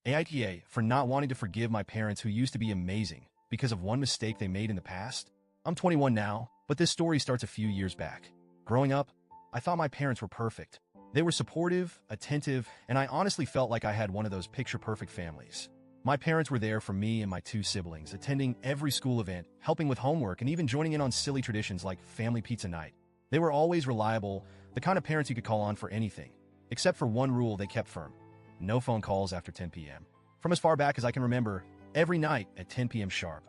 AITA for not wanting to forgive my parents who used to be amazing because of one mistake they made in the past. I'm 21 now, but this story starts a few years back. Growing up, I thought my parents were perfect. They were supportive, attentive, and I honestly felt like I had one of those picture-perfect families. My parents were there for me and my two siblings, attending every school event, helping with homework, and even joining in on silly traditions like family pizza night. They were always reliable, the kind of parents you could call on for anything. Except for one rule they kept firm: no phone calls after 10 p.m. From as far back as I can remember, every night at 10 p.m. sharp,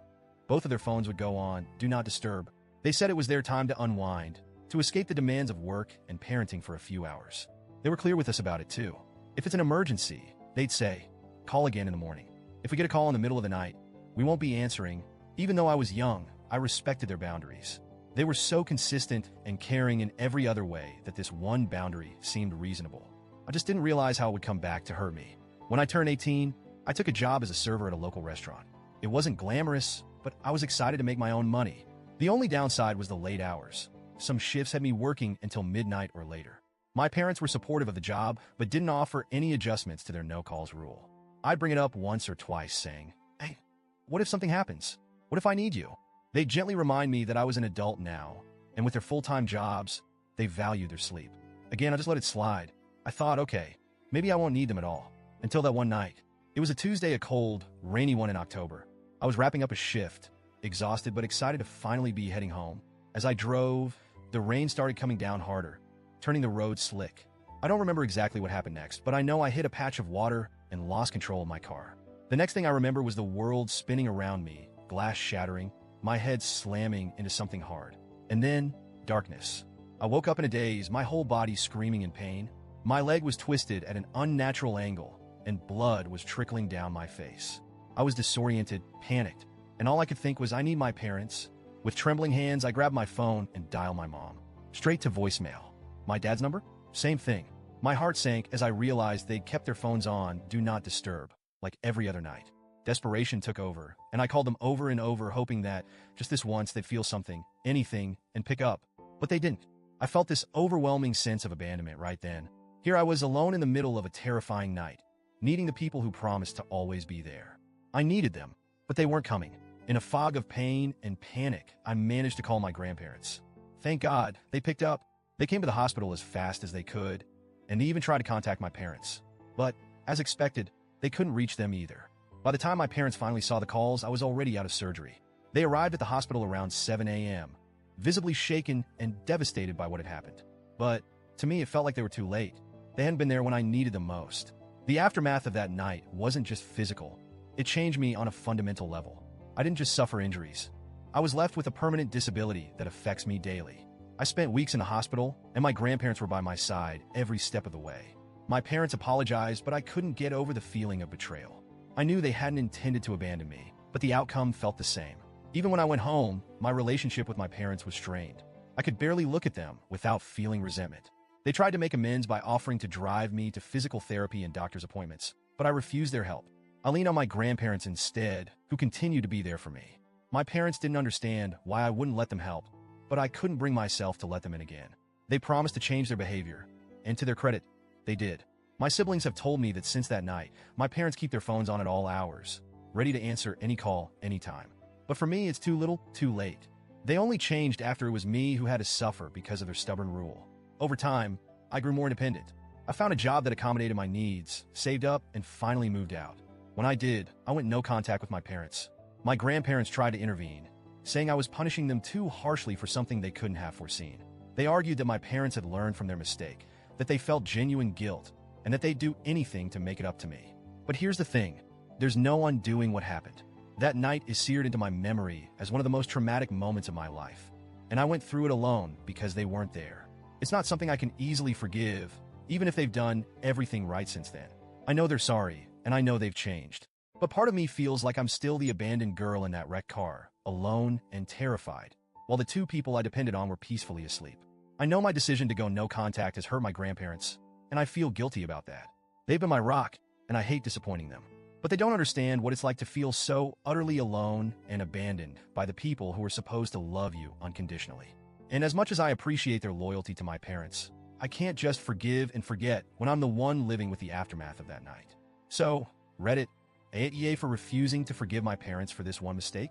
both of their phones would go on, do not disturb. They said it was their time to unwind, to escape the demands of work and parenting for a few hours. They were clear with us about it too. If it's an emergency, they'd say, call again in the morning. If we get a call in the middle of the night, we won't be answering. Even though I was young, I respected their boundaries. They were so consistent and caring in every other way that this one boundary seemed reasonable. I just didn't realize how it would come back to hurt me. When I turned 18, I took a job as a server at a local restaurant. It wasn't glamorous, but I was excited to make my own money. The only downside was the late hours. Some shifts had me working until midnight or later. My parents were supportive of the job, but didn't offer any adjustments to their no-calls rule. I'd bring it up once or twice, saying, hey, what if something happens? What if I need you? They'd gently remind me that I was an adult now, and with their full-time jobs, they value their sleep. Again, I just let it slide. I thought, okay, maybe I won't need them at all. Until that one night. It was a Tuesday, a cold, rainy one in October. I was wrapping up a shift, exhausted but excited to finally be heading home. As I drove, the rain started coming down harder, turning the road slick. I don't remember exactly what happened next, but I know I hit a patch of water and lost control of my car. The next thing I remember was the world spinning around me, glass shattering, my head slamming into something hard. And then, darkness. I woke up in a daze, my whole body screaming in pain. My leg was twisted at an unnatural angle, and blood was trickling down my face. I was disoriented, panicked, and all I could think was I need my parents. With trembling hands, I grabbed my phone and dialed my mom. Straight to voicemail. My dad's number? Same thing. My heart sank as I realized they'd kept their phones on, do not disturb, like every other night. Desperation took over, and I called them over and over, hoping that, just this once, they'd feel something, anything, and pick up. But they didn't. I felt this overwhelming sense of abandonment right then. Here I was alone in the middle of a terrifying night, needing the people who promised to always be there. I needed them, but they weren't coming. In a fog of pain and panic, I managed to call my grandparents. Thank God, they picked up. They came to the hospital as fast as they could, and they even tried to contact my parents. But, as expected, they couldn't reach them either. By the time my parents finally saw the calls, I was already out of surgery. They arrived at the hospital around 7 a.m., visibly shaken and devastated by what had happened. But, to me, it felt like they were too late. They hadn't been there when I needed them most. The aftermath of that night wasn't just physical. It changed me on a fundamental level. I didn't just suffer injuries. I was left with a permanent disability that affects me daily. I spent weeks in the hospital, and my grandparents were by my side every step of the way. My parents apologized, but I couldn't get over the feeling of betrayal. I knew they hadn't intended to abandon me, but the outcome felt the same. Even when I went home, my relationship with my parents was strained. I could barely look at them without feeling resentment. They tried to make amends by offering to drive me to physical therapy and doctor's appointments, but I refused their help. I leaned on my grandparents instead, who continued to be there for me. My parents didn't understand why I wouldn't let them help, but I couldn't bring myself to let them in again. They promised to change their behavior, and to their credit, they did. My siblings have told me that since that night, my parents keep their phones on at all hours, ready to answer any call, anytime. But for me, it's too little, too late. They only changed after it was me who had to suffer because of their stubborn rule. Over time, I grew more independent. I found a job that accommodated my needs, saved up, and finally moved out. When I did, I went no contact with my parents. My grandparents tried to intervene, saying I was punishing them too harshly for something they couldn't have foreseen. They argued that my parents had learned from their mistake, that they felt genuine guilt, and that they'd do anything to make it up to me. But here's the thing, there's no undoing what happened. That night is seared into my memory as one of the most traumatic moments of my life. And I went through it alone because they weren't there. It's not something I can easily forgive, even if they've done everything right since then. I know they're sorry, and I know they've changed. But part of me feels like I'm still the abandoned girl in that wrecked car, alone and terrified, while the two people I depended on were peacefully asleep. I know my decision to go no contact has hurt my grandparents, and I feel guilty about that. They've been my rock, and I hate disappointing them. But they don't understand what it's like to feel so utterly alone and abandoned by the people who are supposed to love you unconditionally. And as much as I appreciate their loyalty to my parents, I can't just forgive and forget when I'm the one living with the aftermath of that night. So, Reddit, AITA for refusing to forgive my parents for this one mistake?